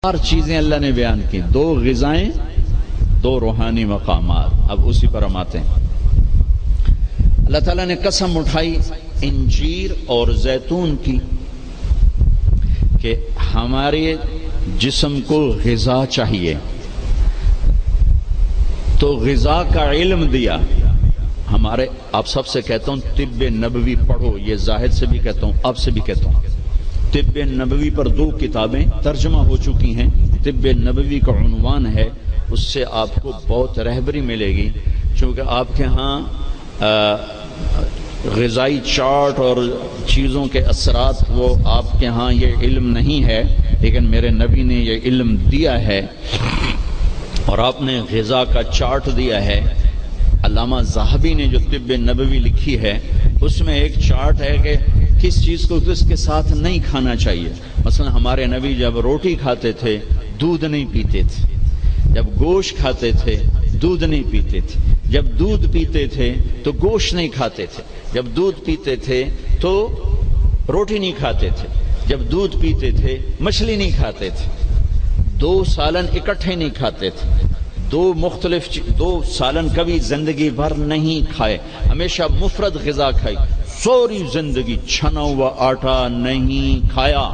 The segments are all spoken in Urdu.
چار چیزیں اللہ نے بیان کی، دو غذائیں، دو روحانی مقامات۔ اب اسی پر ہم آتے ہیں۔ اللہ تعالیٰ نے قسم اٹھائی انجیر اور زیتون کی کہ ہمارے جسم کو غذا چاہیے، تو غذا کا علم دیا۔ ہمارے آپ سب سے کہتا ہوں طب نبوی پڑھو، یہ زاہد سے بھی کہتا ہوں، آپ سے بھی کہتا ہوں۔ طب نبوی پر 2 کتابیں ترجمہ ہو چکی ہیں، طب نبوی کا عنوان ہے، اس سے آپ کو بہت رہبری ملے گی، چونکہ آپ کے ہاں غذائی چارٹ اور چیزوں کے اثرات وہ آپ کے ہاں یہ علم نہیں ہے، لیکن میرے نبی نے یہ علم دیا ہے اور آپ نے غذا کا چارٹ دیا ہے۔ علامہ ذہبی نے جو طب نبوی لکھی ہے اس میں ایک چارٹ ہے کہ کس چیز کو کس کے ساتھ نہیں کھانا چاہیے۔ مثلا ہمارے نبی جب روٹی کھاتے تھے دودھ نہیں پیتے تھے، جب گوشت کھاتے تھے دودھ نہیں پیتے تھے، جب دودھ پیتے تھے تو گوشت نہیں کھاتے تھے، جب دودھ پیتے تھے تو روٹی نہیں کھاتے تھے، جب دودھ پیتے تھے مچھلی نہیں کھاتے تھے، 2 سالن اکٹھے نہیں کھاتے تھے، 2 سالن کبھی زندگی بھر نہیں کھائے، ہمیشہ مفرد غذا کھائی، سوری زندگی چھنا ہوا آٹا نہیں کھایا۔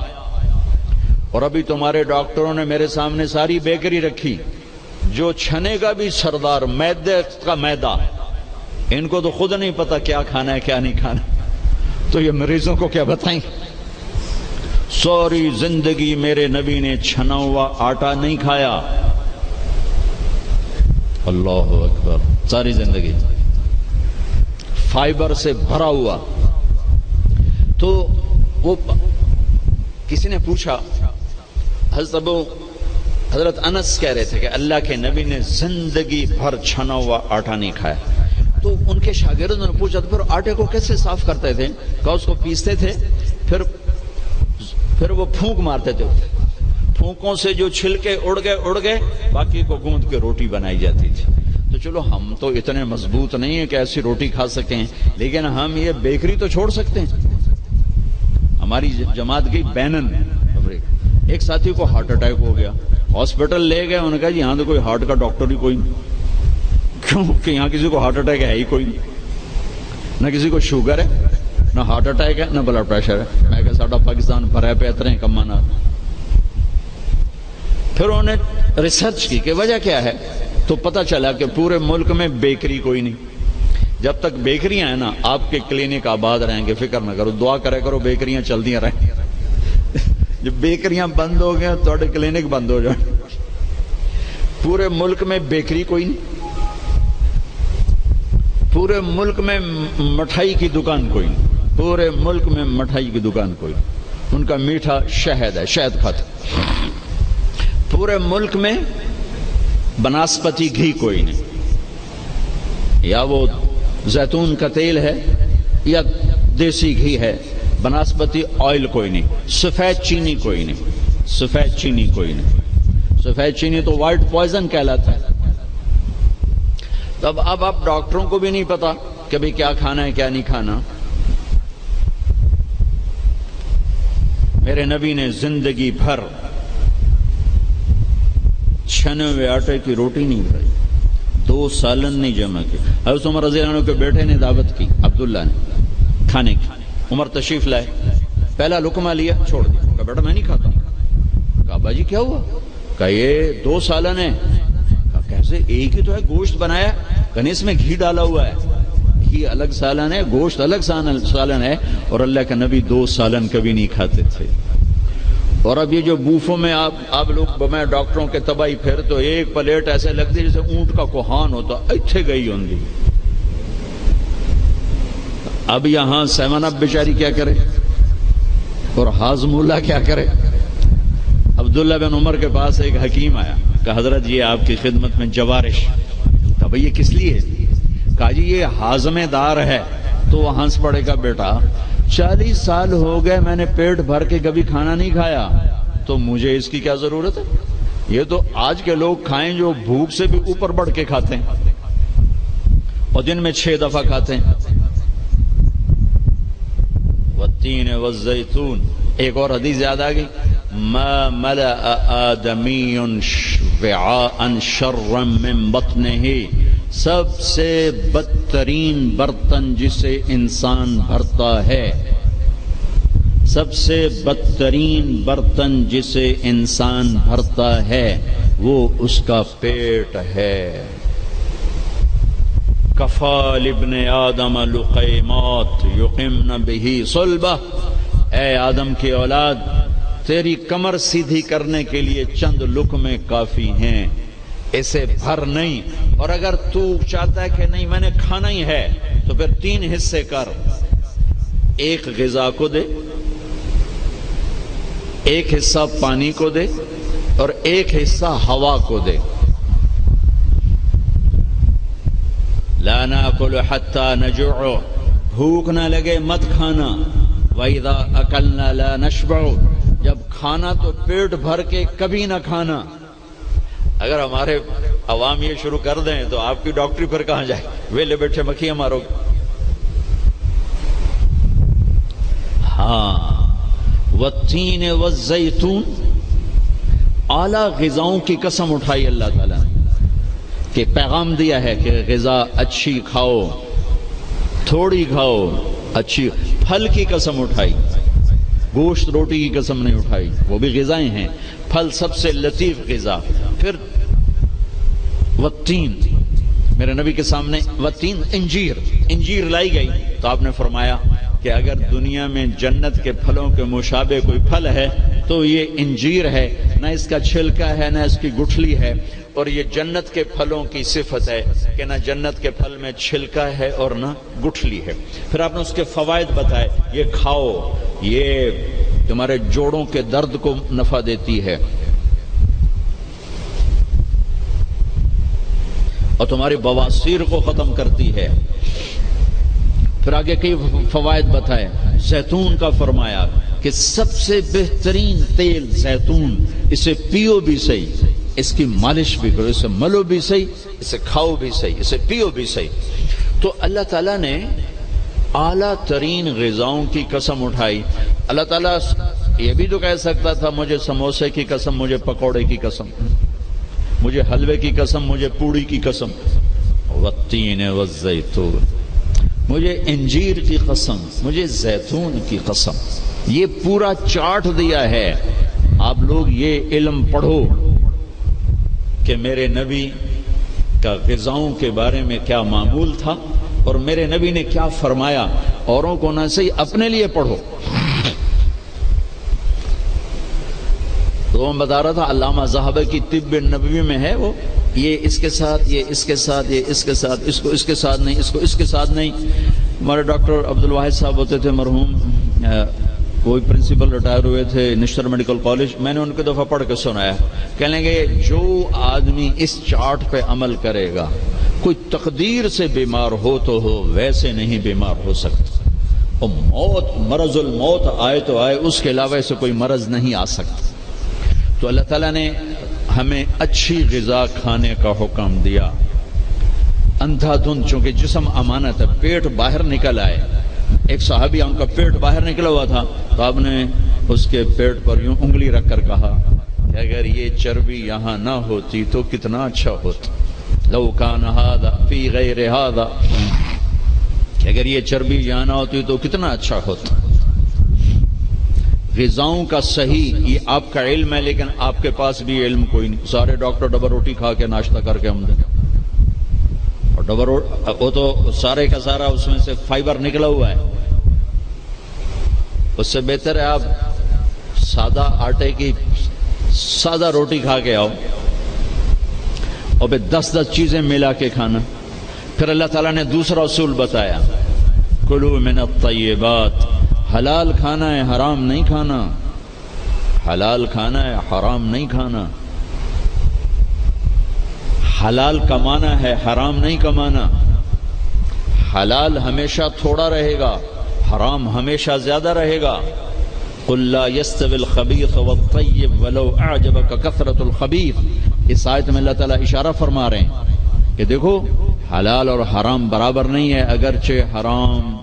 اور ابھی تمہارے ڈاکٹروں نے میرے سامنے ساری بیکری رکھی، جو چھنے کا بھی سردار، میدے کا میدا، ان کو تو خود نہیں پتا کیا کھانا ہے کیا نہیں کھانا، تو یہ مریضوں کو کیا بتائیں؟ سوری زندگی میرے نبی نے چھنا ہوا آٹا نہیں کھایا۔ اللہ اکبر، ساری زندگی فائبر سے بھرا ہوا۔ تو وہ کسی نے پوچھا، حضرت انس کہہ رہے تھے کہ اللہ کے نبی نے زندگی بھر چھنا ہوا آٹا نہیں کھایا۔ تو ان کے شاگردوں نے پوچھا تو پھر آٹے کو کیسے صاف کرتے تھے؟ کہا اس کو پیستے تھے، پھر وہ پھونک مارتے تھے، پھونکوں سے جو چھلکے اڑ گئے باقی کو گوندھ کے روٹی بنائی جاتی تھی۔ تو چلو ہم تو اتنے مضبوط نہیں ہیں کہ ایسی روٹی کھا سکیں، لیکن ہم یہ بیکری تو چھوڑ سکتے ہیں۔ ہماری جماعت گئی بینن، ایک ساتھی کو ہارٹ اٹیک ہو گیا، ہاسپٹل لے گئے، انہوں نے کہا جی یہاں تو کوئی ہارٹ کا ڈاکٹر ہی کوئی نہیں، کیوں کہ یہاں کسی کو ہارٹ اٹیک ہے ہی کوئی نہیں، نہ کسی کو شوگر ہے، نہ ہارٹ اٹیک ہے، نہ بلڈ پریشر ہے۔ میں کہا ساڈا پاکستان بھرا پہ اتنے کمانا۔ پھر انہوں نے ریسرچ کی کہ وجہ کیا ہے، تو پتہ چلا کہ پورے ملک میں بیکری کوئی نہیں۔ جب تک بیکریاں ہیں نا آپ کے کلینک آباد رہیں گے، فکر نہ کرو، دعا کرے کرو بیکریاں چلدیاں رہیں۔ جب بیکریاں بند ہو گئے تو کلینک بند ہو جائیں۔ پورے ملک میں بیکری کوئی نہیں، پورے ملک میں مٹھائی کی دکان کوئی نہیں، پورے ملک میں مٹھائی کی دکان کوئی نہیں، ان کا میٹھا شہد ہے، شہد کھاتے۔ پورے ملک میں بناسپتی گھی کوئی نہیں، یا وہ زیتون کا تیل ہے یا دیسی گھی ہے، بناسپتی آئل کوئی نہیں، سفید چینی کوئی نہیں، سفید چینی کوئی نہیں، سفید چینی تو وائٹ پوائزن کہلاتا ہے۔ تب اب ڈاکٹروں کو بھی نہیں پتا کہ بھئی کیا کھانا ہے کیا نہیں کھانا۔ میرے نبی نے زندگی بھر چھنے ہوئے آٹے کی روٹی نہیں کھائی، 2 سالن نہیں جمع کی۔ حضرت عمر رضی اللہ عنہ کے بیٹے نے دعوت کی، عبداللہ نے، کھانے کی۔ عمر تشریف لائے، پہلا لقمہ لیا، چھوڑ دیا، کہا بیٹا میں نہیں کھاتا ہوں۔ کہا باجی کیا ہوا؟ کہا یہ 2 سالن ہے۔ کہا کیسے؟ ایک ہی تو ہے، گوشت بنایا، کہا اس میں گھی ڈالا ہوا ہے، گھی الگ سالن ہے، گوشت الگ سالن ہے، اور اللہ کا نبی 2 سالن کبھی نہیں کھاتے تھے۔ اور اب یہ جو بوفوں میں آپ لوگ میں ڈاکٹروں کے تباہی پھر تو ایک پلیٹ ایسے لگتی جیسے اونٹ کا کوہان ہوتا، ایتھے گئی ہوں گی۔ اب یہاں 7 اپ بیچاری کیا کرے اور ہاضم اللہ کیا کرے؟ عبداللہ بن عمر کے پاس ایک حکیم آیا، کہا حضرت یہ آپ کی خدمت میں جوارش۔ کہا بھئی یہ کس لیے ہے؟ کہا جی یہ ہاضمے دار ہے۔ تو وہ ہنس پڑے گا، بیٹا 40 سال ہو گئے میں نے پیٹ بھر کے کبھی کھانا نہیں کھایا، تو مجھے اس کی کیا ضرورت ہے؟ یہ تو آج کے لوگ کھائیں جو بھوک سے بھی اوپر بڑھ کے کھاتے ہیں اور دن میں 6 دفعہ کھاتے ہیں۔ والتین والزیتون، ایک اور حدیث یاد آ گئی، ما ملأ آدمی وعاء شرا من بطنہ، سب سے بدترین برتن جسے انسان بھرتا ہے، سب سے بدترین برتن جسے انسان بھرتا ہے وہ اس کا پیٹ ہے۔ کفى لابن آدم لقیمات یقمن بہ صلبہ، اے آدم کی اولاد تیری کمر سیدھی کرنے کے لیے چند لقمے کافی ہیں، اسے بھر نہیں۔ اور اگر تو چاہتا ہے کہ نہیں میں نے کھانا ہی ہے تو پھر 3 حصے کر، ایک غذا کو دے، ایک حصہ پانی کو دے اور ایک حصہ ہوا کو دے۔ لا ناکل حتی نجوع، بھوک نہ لگے مت کھانا۔ وَإِذَا أَكَلْنَا لَا نَشْبَعُ، جب کھانا تو پیٹ بھر کے کبھی نہ کھانا۔ اگر ہمارے عوام یہ شروع کر دیں تو آپ کی ڈاکٹری پھر کہاں جائے، ویلے بیٹھے مکھیاں مارو گے۔ ہاں، والتین والزیتون، اعلیٰ غذاؤں کی قسم اٹھائی اللہ تعالیٰ نے کہ پیغام دیا ہے کہ غذا اچھی کھاؤ، تھوڑی کھاؤ، اچھی۔ پھل کی قسم اٹھائی، گوشت روٹی کی قسم نہیں اٹھائی، وہ بھی غذائیں ہیں، پھل سب سے لطیف غذا۔ پھر والتین، میرے نبی کے سامنے والتین، انجیر لائی گئی تو آپ نے فرمایا کہ اگر دنیا میں جنت کے پھلوں کے مشابہ کوئی پھل ہے تو یہ انجیر ہے، نہ اس کا چھلکا ہے نہ اس کی گٹھلی ہے، اور یہ جنت کے پھلوں کی صفت ہے کہ نہ جنت کے پھل میں چھلکا ہے اور نہ گٹھلی ہے۔ پھر آپ نے اس کے فوائد بتائے، یہ کھاؤ، یہ تمہارے جوڑوں کے درد کو نفع دیتی ہے اور تمہاری بواسیر کو ختم کرتی ہے۔ پھر آگے کئی فوائد بتائے۔ زیتون کا فرمایا کہ سب سے بہترین تیل زیتون، اسے پیو بھی صحیح، اس کی مالش بھی کرو، اسے ملو بھی صحیح، اسے کھاؤ بھی صحیح، اسے پیو بھی صحیح۔ تو اللہ تعالیٰ نے اعلیٰ ترین غذاؤں کی قسم اٹھائی۔ اللہ تعالیٰ یہ بھی تو کہہ سکتا تھا مجھے سموسے کی قسم، مجھے پکوڑے کی قسم، مجھے حلوے کی قسم، مجھے پوڑی کی قسم، والتین والزیتون، مجھے انجیر کی قسم، مجھے زیتون کی قسم۔ یہ پورا چارٹ دیا ہے۔ آپ لوگ یہ علم پڑھو کہ میرے نبی کا غذاؤں کے بارے میں کیا معمول تھا اور میرے نبی نے کیا فرمایا۔ اوروں کو نہ صحیح اپنے لیے پڑھو۔ تو میں بتا رہا تھا علامہ ذہبی کی طب نبوی میں ہے وہ، یہ اس کے ساتھ، یہ اس کے ساتھ، یہ اس کے ساتھ، اس کو اس کے ساتھ نہیں، اس کو اس کے ساتھ نہیں۔ ہمارے ڈاکٹر عبدالواحد صاحب ہوتے تھے مرحوم، وہی پرنسپل ریٹائر ہوئے تھے نشتر میڈیکل کالج، میں نے ان کو دفعہ پڑھ کے سنایا، کہنے گے جو آدمی اس چارٹ پہ عمل کرے گا، کوئی تقدیر سے بیمار ہو تو ہو، ویسے نہیں بیمار ہو سکتا، اور موت، مرض الموت آئے تو آئے، اس کے علاوہ سے کوئی مرض نہیں آ سکتا۔ تو اللہ تعالیٰ نے ہمیں اچھی غذا کھانے کا حکم دیا۔ اندھا دھند، چونکہ جسم امانت ہے، پیٹ باہر نکل آئے۔ ایک صحابی ان کا پیٹ باہر نکلا ہوا تھا تو آپ نے اس کے پیٹ پر یوں انگلی رکھ کر کہا کہ اگر یہ چربی یہاں نہ ہوتی تو کتنا اچھا ہوتا، لو کان ھذا فی غیر ھذا، کہ اگر یہ چربی یہاں نہ ہوتی تو کتنا اچھا ہوتا۔ غذاؤں کا صحیح یہ آپ کا علم ہے، لیکن آپ کے پاس بھی علم کوئی نہیں۔ سارے ڈاکٹر ڈبل روٹی کھا کے ناشتہ کر کے ہم دیں، اور ڈبل وہ تو سارے کا سارا اس میں سے فائبر نکلا ہوا ہے۔ اس سے بہتر ہے آپ سادہ آٹے کی سادہ روٹی کھا کے آؤ اور پھر 10 چیزیں ملا کے کھانا۔ پھر اللہ تعالیٰ نے دوسرا اصول بتایا، کلوا من الطیبات، حلال کھانا ہے، حرام نہیں کھانا، حلال کھانا ہے، حرام نہیں کھانا، حلال کمانا ہے، حرام نہیں کمانا، حلال ہمیشہ تھوڑا رہے گا، حرام ہمیشہ زیادہ رہے گا۔ قل لا يستوي الخبيث والطيب ولو اعجبك كثرة الخبيث، اس آیت میں اللہ تعالیٰ اشارہ فرما رہے ہیں کہ دیکھو حلال اور حرام برابر نہیں ہے، اگرچہ حرام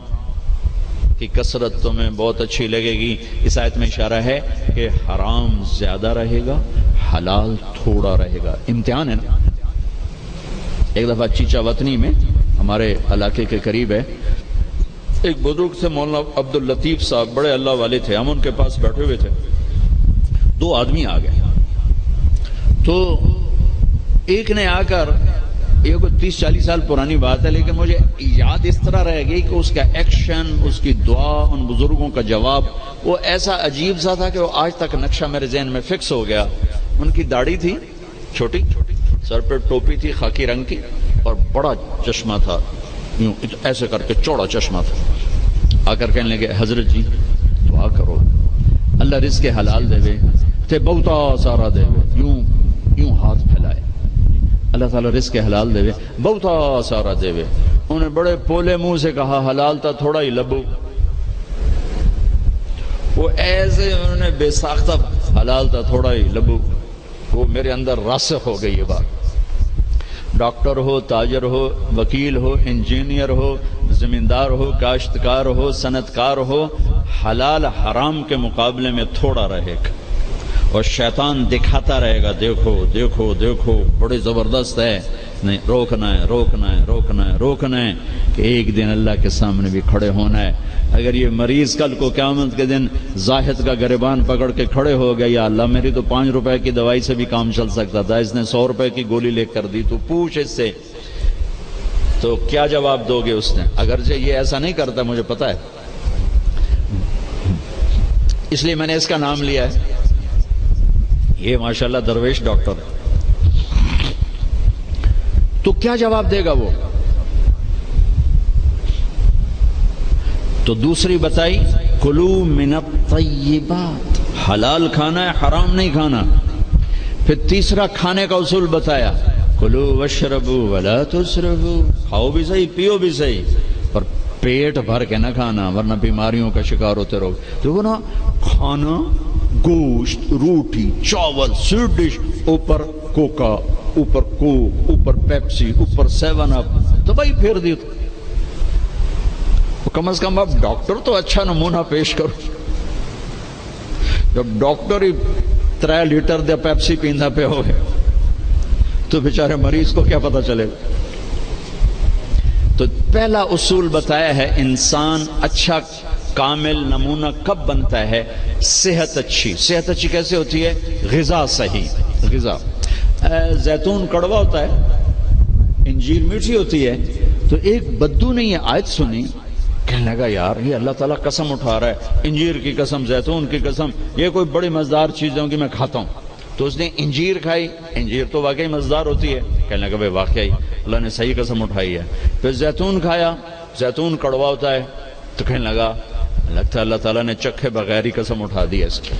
کی کثرت تمہیں بہت اچھی لگے گی۔ اس آیت میں اشارہ ہے کہ حرام زیادہ رہے گا، حلال تھوڑا رہے گا۔ امتحان ہے نا۔ ایک دفعہ چیچا وطنی میں ہمارے علاقے کے قریب ہے، ایک بزرگ تھے مولانا عبداللطیف صاحب، بڑے اللہ والے تھے۔ ہم ان کے پاس بیٹھے ہوئے تھے، دو آدمی آ گئے۔ تو ایک نے آ کر، یہ کوئی 30-40 سال پرانی بات ہے لیکن مجھے یاد اس طرح رہ گئی کہ اس کا ایکشن، اس کی دعا، ان بزرگوں کا جواب وہ ایسا عجیب سا تھا کہ وہ آج تک نقشہ میرے ذہن میں فکس ہو گیا۔ ان کی داڑھی تھی چھوٹی، سر پہ ٹوپی تھی خاکی رنگ کی، اور بڑا چشمہ تھا، یوں ایسے کر کے چوڑا چشمہ تھا۔ آ کر کہنے لگے حضرت جی دعا کرو اللہ رزق حلال دے وے، تے بہتا سارا دے وے، یوں ہاتھ پھیلائے، اللہ تعالیٰ رزق حلال دے وے، بہتا سارا دے وے۔ انہوں نے بڑے پولے منہ سے کہا حلال تا تھوڑا ہی لبو۔ وہ ایسے انہوں نے بے ساختہ حلال تا تھوڑا ہی لبو، وہ میرے اندر راسخ ہو گئی یہ بات۔ ڈاکٹر ہو، تاجر ہو، وکیل ہو، انجینئر ہو، زمیندار ہو، کاشتکار ہو، صنعتکار ہو، حلال حرام کے مقابلے میں تھوڑا رہے گا، اور شیطان دکھاتا رہے گا دیکھو دیکھو دیکھو بڑے زبردست ہے، نہیں روکنا ہے روکنا ہے روکنا ہے روکنا ہے، کہ ایک دن اللہ کے سامنے بھی کھڑے ہونا ہے۔ اگر یہ مریض کل کو قیامت کے دن زاہد کا گریبان پکڑ کے کھڑے ہو گیا، یا اللہ میری تو 5 روپے کی دوائی سے بھی کام چل سکتا تھا، اس نے 100 روپے کی گولی لے کر دی، تو پوچھ اس سے، تو کیا جواب دو گے اس نے؟ اگرچہ یہ ایسا نہیں کرتا مجھے پتا ہے، اس لیے میں نے اس کا نام لیا ہے، یہ ماشاءاللہ درویش ڈاکٹر ہے۔ تو کیا جواب دے گا وہ؟ تو دوسری بتائی کلو من الطیبات، حلال کھانا ہے حرام نہیں کھانا۔ پھر تیسرا کھانے کا اصول بتایا، کلو واشربوا ولا تسرفوا، کھاؤ بھی صحیح پیو بھی صحیح، پر پیٹ بھر کے نہ کھانا ورنہ بیماریوں کا شکار ہوتے رہو۔ دیکھو نا، کھانا گوشت، روٹی، چاول، سویٹ ڈش، اوپر کوکا، اوپر کوک، اوپر پیپسی، اوپر 7 اپ، دوائی پھیر دی۔ کم از کم اب ڈاکٹر تو اچھا نمونہ پیش کرو۔ جب ڈاکٹر ہی 3 لیٹر دے پیپسی پیندا پہ ہوئے تو بیچارے مریض کو کیا پتا چلے گا؟ تو پہلا اصول بتایا ہے، انسان اچھا کامل نمونہ کب بنتا ہے؟ صحت اچھی۔ صحت اچھی کیسے ہوتی ہے؟ غذا صحیح، غذا۔ زیتون کڑوا ہوتا ہے، انجیر میٹھی ہوتی ہے۔ تو ایک بدو نے یہ آیت سنی، کہنے لگا یار یہ اللہ تعالیٰ قسم اٹھا رہا ہے، انجیر کی قسم، زیتون کی قسم، یہ کوئی بڑی مزدار چیزیں ہوں گی میں کھاتا ہوں۔ تو اس نے انجیر کھائی، انجیر تو واقعی مزدار ہوتی ہے، کہنے لگا بھائی واقعی اللہ نے صحیح قسم اٹھائی ہے۔ پھر زیتون کھایا، زیتون کڑوا ہوتا ہے، تو کہنے لگا لگتا ہے اللہ تعالیٰ نے چکھے بغیر ہی قسم اٹھا دی ہے اس کی۔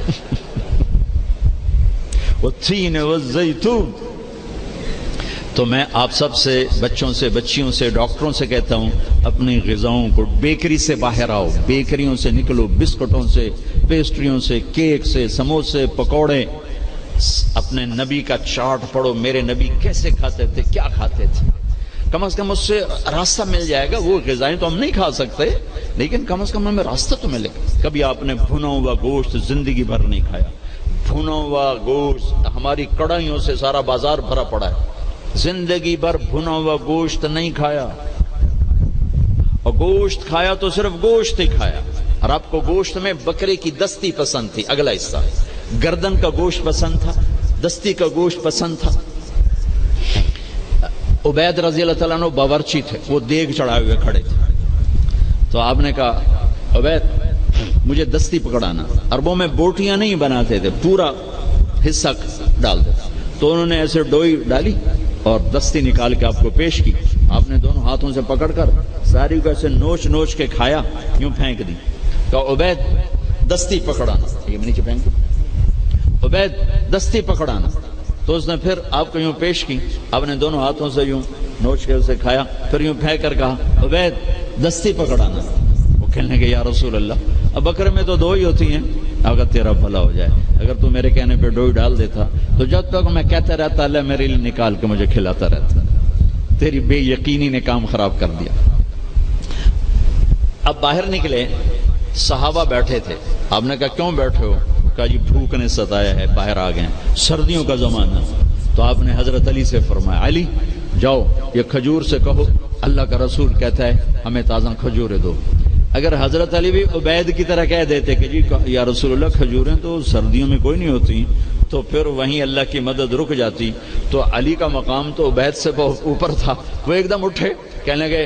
والتین والزیتون۔ تو میں آپ سب سے، بچوں سے، بچیوں سے، ڈاکٹروں سے کہتا ہوں، اپنی غذاؤں کو، بیکری سے باہر آؤ، بیکریوں سے نکلو، بسکٹوں سے، پیسٹریوں سے، کیک سے، سموسے، پکوڑے۔ اپنے نبی کا چارٹ پڑھو، میرے نبی کیسے کھاتے تھے، کیا کھاتے تھے، کم از کم اس سے راستہ مل جائے گا۔ وہ غذائیں تو ہم نہیں کھا سکتے لیکن کم از کم ہمیں راستہ تو ملے گا۔ کبھی آپ نے بھنا ہوا گوشت زندگی بھر نہیں کھایا، بھنا ہوا گوشت، ہماری کڑھائیوں سے سارا بازار بھرا پڑا ہے، زندگی بھر بھنا ہوا گوشت نہیں کھایا، اور گوشت کھایا تو صرف گوشت ہی کھایا۔ اور آپ کو گوشت میں بکرے کی دستی پسند تھی، اگلا حصہ گردن کا گوشت پسند تھا، دستی کا گوشت پسند تھا۔ عبید رضی اللہ تعالیٰ عنہ باورچی تھے، وہ دیگ چڑھائے ہوئے کھڑے تھے، تو آپ نے کہا عبید مجھے دستی پکڑانا۔ عربوں میں بوٹیاں نہیں بناتے تھے، پورا حصہ ڈال دیتا، تو انہوں نے ایسے ڈوئی ڈالی اور دستی نکال کے آپ کو پیش کی۔ آپ نے دونوں ہاتھوں سے پکڑ کر ساری کو ایسے نوچ نوچ کے کھایا، یوں پھینک دی۔ کہا عبید دستی پکڑانا، یہ نیچے پھینک دی، عبید دستی پکڑانا۔ تو اس نے پھر آپ کو یوں پیش کی، آپ نے دونوں ہاتھوں سے یوں نوچ کے اسے کھایا، پھر یوں پھینک کر کہا عبید دستی پکڑانا۔ وہ کہنے کہ یا رسول اللہ اب بکرے میں تو 2 ہی ہوتی ہیں، اگر تیرا بھلا ہو جائے، اگر تو میرے کہنے پہ ڈوئی ڈال دیتا تو جب تک میں کہتا رہتا اللہ میرے لیے نکال کے مجھے کھلاتا رہتا۔ تیری بے یقینی نے کام خراب کر دیا۔ اب باہر نکلے صحابہ بیٹھے تھے. آپ نے کہا کیوں بیٹھے ہو؟ کہا جی بھوک نے ستایا ہے، باہر آ گئے، سردیوں کا زمانہ. تو آپ نے حضرت علی سے فرمایا علی جاؤ یہ کھجور سے کہو اللہ کا رسول کہتا ہے ہمیں تازہ کھجوریں دو. اگر حضرت علی بھی عبید کی طرح کہہ دیتے کہ جی یا رسول اللہ کھجوریں تو سردیوں میں کوئی نہیں ہوتی، تو پھر وہیں اللہ کی مدد رک جاتی. تو علی کا مقام تو عبید سے بہت اوپر تھا. وہ ایک دم اٹھے، کہنے لگے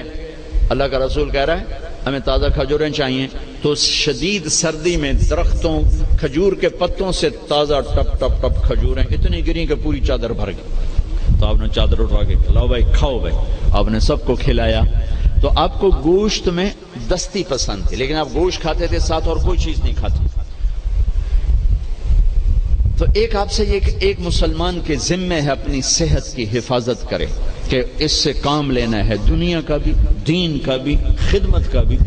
اللہ کا رسول کہہ رہا ہے ہمیں تازہ کھجوریں چاہیے. تو شدید سردی میں درختوں کھجور کے پتوں سے تازہ ٹپ ٹپ ٹپ کھجوریں اتنی گری کہ پوری چادر بھر گئی. تو آپ نے چادر اٹھا کے لاؤ بھائی کھاؤ بھائی. آپ نے سب کو کھلایا. تو آپ کو گوشت میں دستی پسند تھی، لیکن آپ گوشت کھاتے تھے ساتھ اور کوئی چیز نہیں کھاتے. تو ایک آپ سے ایک مسلمان کے ذمے ہے اپنی صحت کی حفاظت کرے کہ اس سے کام لینا ہے، دنیا کا بھی، دین کا بھی، خدمت کا بھی.